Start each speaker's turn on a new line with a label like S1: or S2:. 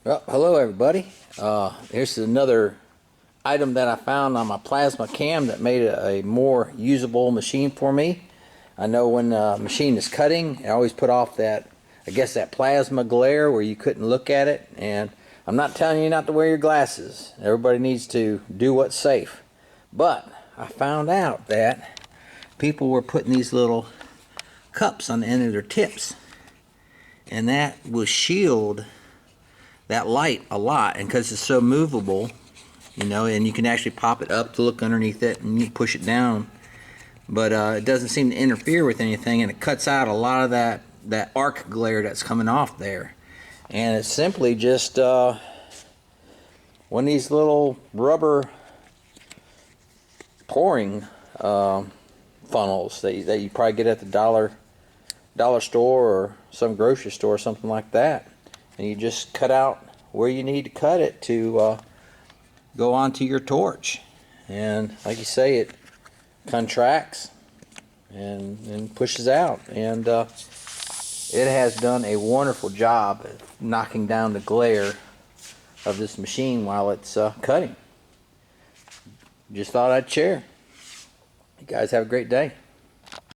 S1: Well, hello everybody. Here's another item that I found on my plasma cam that made it a more usable machine for me. I know when a machine is cutting, I always put off that, I guess, that plasma glare where you couldn't look at it. And I'm not telling you not to wear your glasses. Everybody needs to do what's safe. But I found out that people were putting these little cups on the end of their tips, and that will shield that light a lot. And because it's so movable, you know, and you can actually pop it up to look underneath it and you push it down, but it doesn't seem to interfere with anything, and it cuts out a lot of that arc glare that's coming off there. And it's simply just one of these little rubber pouring funnels that you probably get at the dollar store or some grocery store or something like that. And you just cut out where you need to cut it to go onto your torch. And like you say, it contracts and pushes out. And it has done a wonderful job at knocking down the glare of this machine while it's cutting. Just thought I'd share. You guys have a great day.